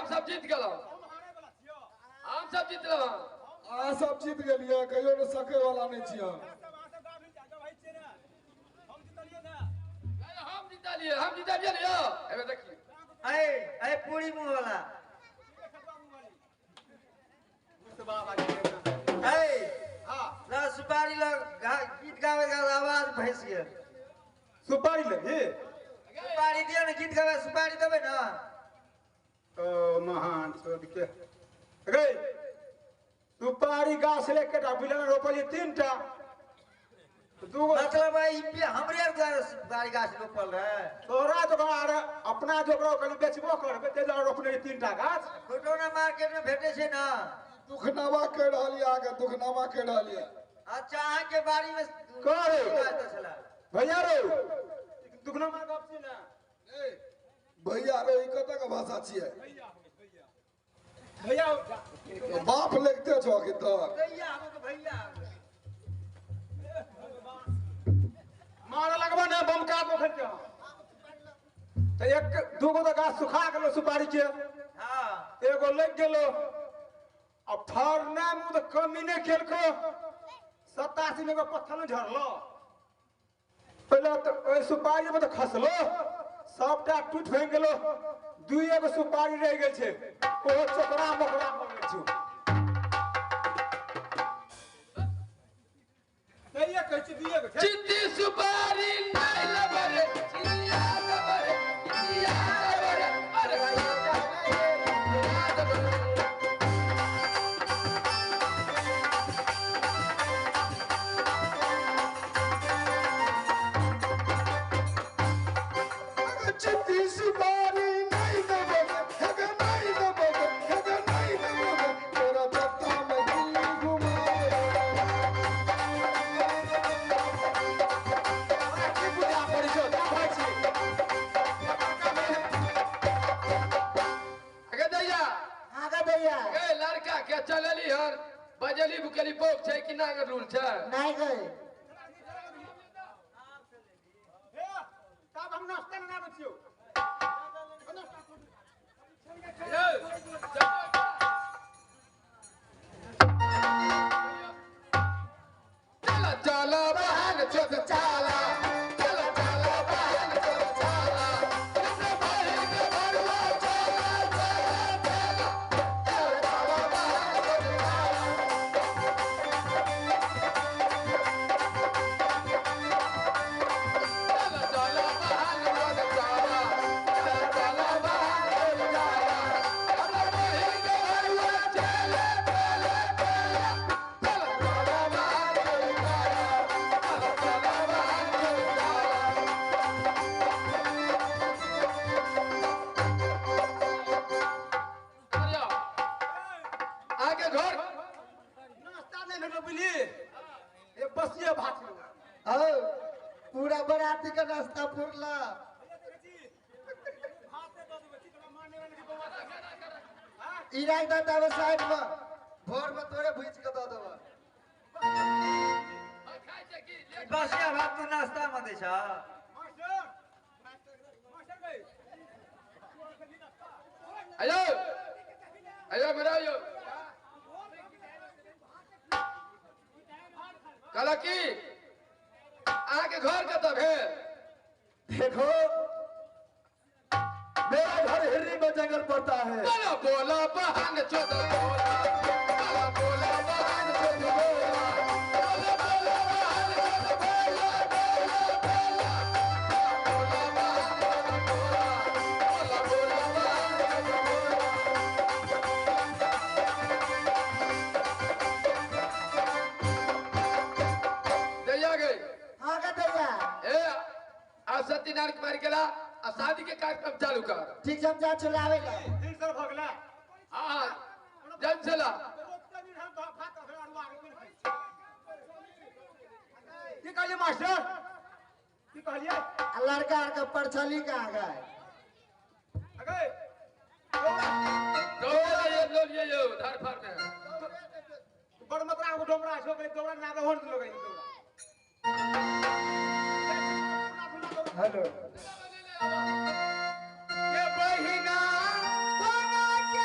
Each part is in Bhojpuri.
हम सब जीत गेलौ हम सब जीतलौ आ सब जीत गेलिए कहियो न सके वाला नहीं छियै हम जीतलिए ने यो एबे देखिए ए पूरी मुंह वाला ला सुपारी लग गीत गावे का आवाज भैंस गेल सुपारी लेबी सुपारी दियो न गीत गावे सुपारी देबे न ओ महान सोद के गे सुपारी गाछ लेके टा बिलन रोपली 3टा दूगो मतलब ई पे हमरे द्वारा सुपारी गाछ रोपल रहे तोरा तो अपना जोकरा कनी बेचबो करबे ते जरा रोपने 3टा गाछ कोटोना मार्केट में भेटे छै न दुखनामा कह रहलिए आगे दुखनामा कह रहलिए अच्छा अहाँ के बाड़ी में करे भैया रे दुखनामा गप छी न भैया रे ई कत के भाषा छियै भैया बाप लगते छो कि तोर भैया हम के भैया मारे लगबा ने बम का पोखर के त एक दूगो तो गाछ सुखा गेलो सुपारी के हां एगो लग गेलो अब फरना मुंह तो कमी ने केलको 87 में पत्थर झरलो पहले तो ओइ सुपारी में तो खसलो सबटा टूट भांग गेलो दुई एगो सुपारी रह गेल छै ओ चोकरा मोकरा भ गेल छै कहिया कहै छी दुई एगो छै चिट्ठी सुपारी नहीं लबरे चिड़िया लबरे चिड़िया लबरे अरे चिट्ठी सुपारी नहीं देबो हेगे नहीं देबो हेगे नहीं देबो तेरा दत्ता में दिल्ली घुमाए की बुझा पड़ी छो ता भाई छी आगे दैया आगा भैया ए लड़का के चलली हर बजली बुकली पोक छै कि ना रूल छै नहीं गए तब हम नाश्ता ना बचियो चला चला बहन चोद चाला चला चला बहन चोद चाला अपने बहन के भरवा चला चला चला चला चला बहन चोद चाला चला चला बहन चोद चाला चला चला बहन चोद चाला अपने बहन के भरवा चला चला चला चला चला बहन चोद चाला चला चला बहन चोद चाला आगे घर नाश्ता नहीं भेटो बुझली ए बसिए भात ओ पूरा बराती का नाश्ता फुरला इराई दा तब साइड में भोर में तोरे भूज के दो देबा बसिया भात तू नाश्ता में दे छा आयो आयो मेरा आयो कल की आगे घर के तब है देखो मेरा घर हिरनी में जंगल पड़ता है बोला बोला बहन चोद बोला बोला बोला बहन चोद बोला बोला बोला बहन चोद बोला बोला बोला बोला बहन चोद बोला बोला बोला बहन चोद बोला दैया गई आगा भैया ए आ सत्यनारायण कुमार गेला आ शादी के कार्यक्रम चालू कर ठीक समझा चलावे ला ठीक सर भगला हाँ जन चला की कहलिए मास्टर की कहलिए लड़का का परछली का आगा अगे डोला ये लोग ये धर फर में बड़ मतरा को डोमरा छो के डोमरा ना होन लोग है डोमरा हेलो ये बहिना सोना के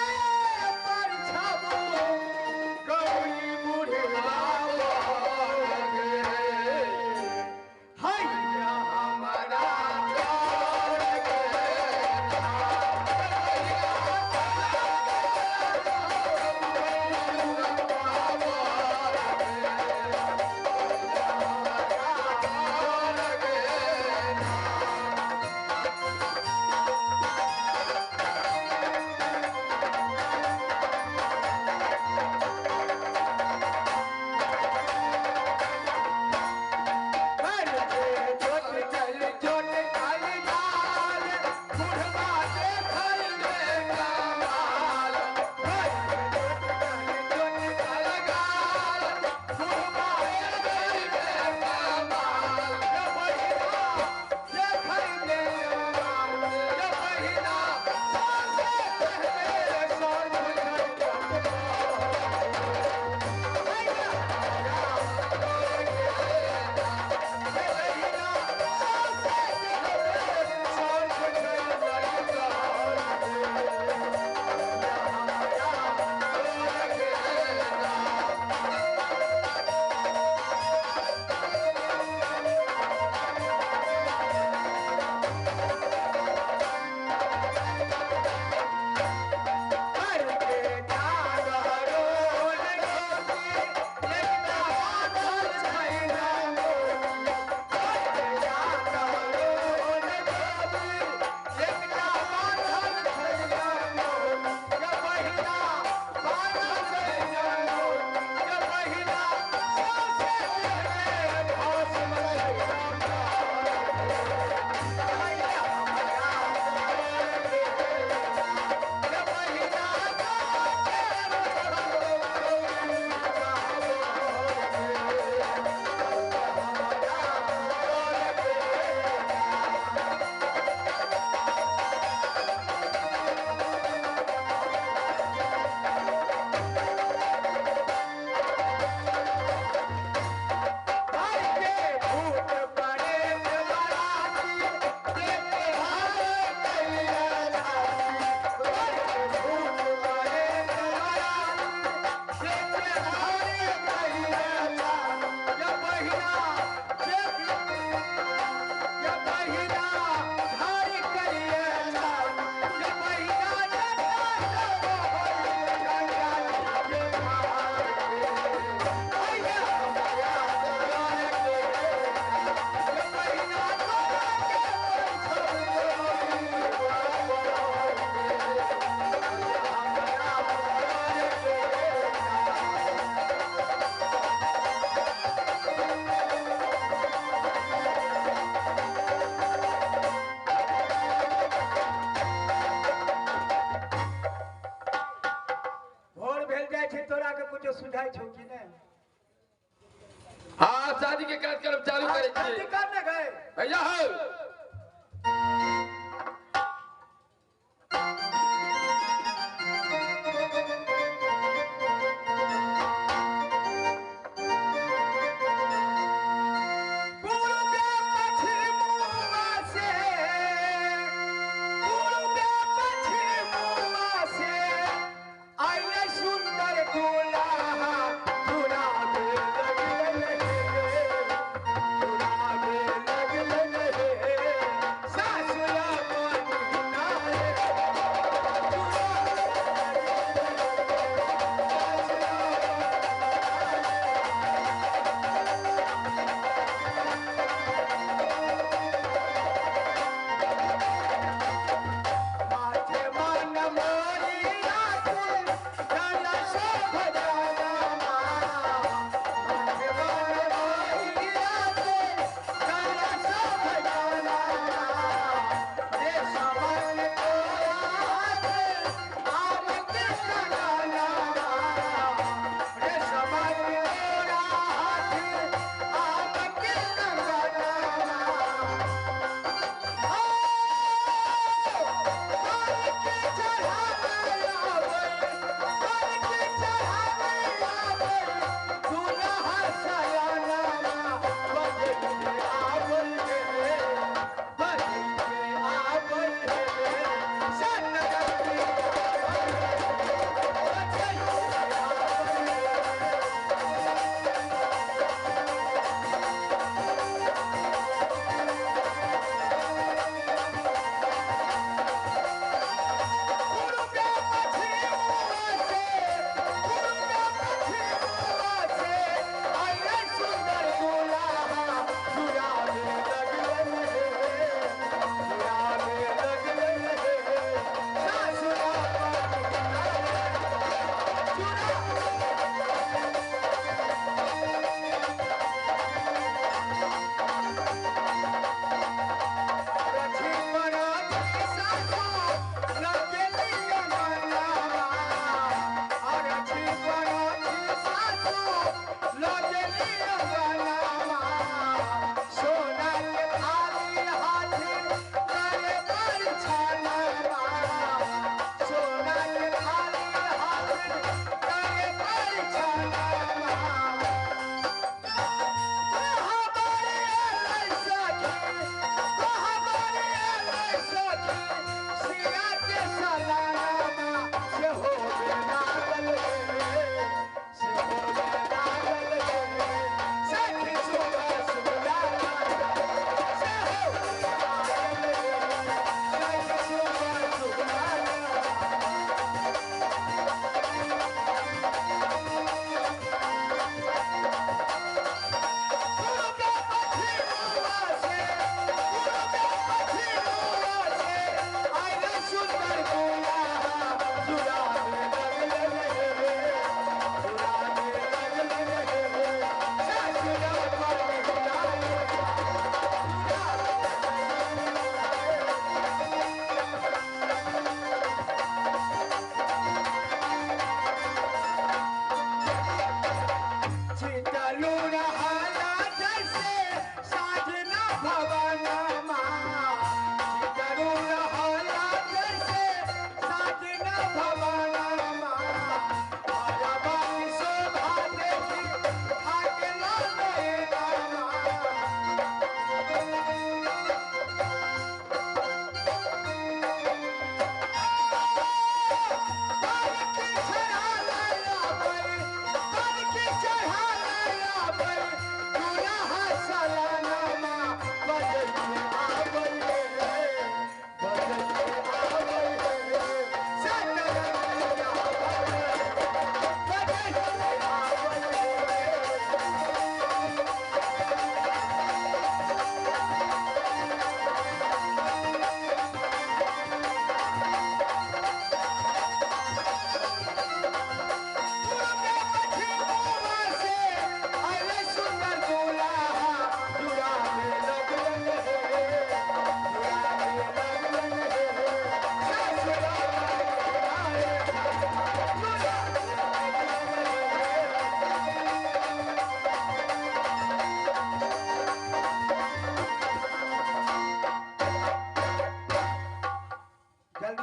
के सुझाई छौ कि नहीं? हाँ शादी के कार्यक्रम चालू करे शादी छियै करने गए भैया हो सुंदर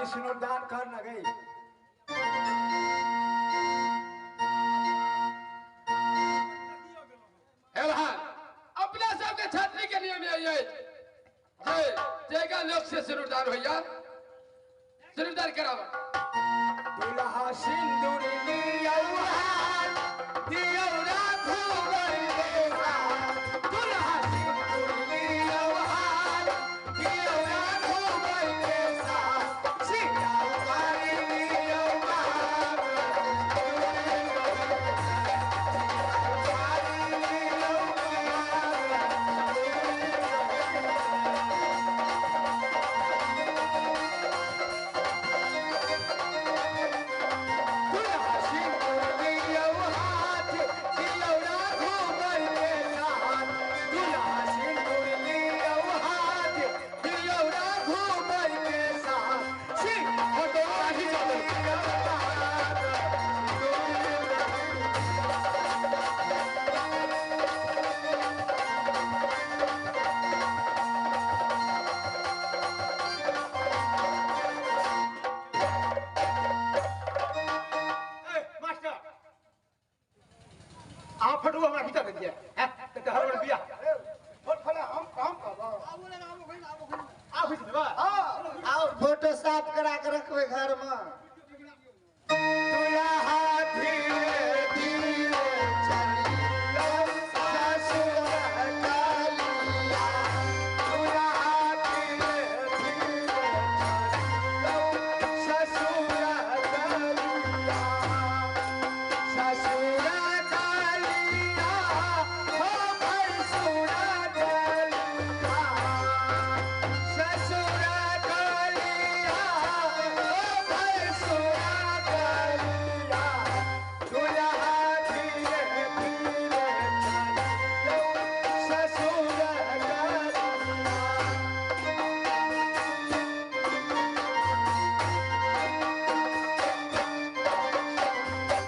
सिनुरदान कर न गई। एलहान अपना सबके छात्री के नियम यही है जे जेगा लोग से सिनुरदान होइया सिनुरदान करावा दुल्हा सिंदूर लियौहान दियौरा घूमर देसा। दुल्हा सिंदूर लियौहान दियौरा घूमर देसा। सीता मारी लियौहान आप फटू हमरा भीतर दे दिया हैं तो हर बार बिया फोट फले हम काम करब। आप ही देबा आओ फोटो साफ करा के रखबे घर में।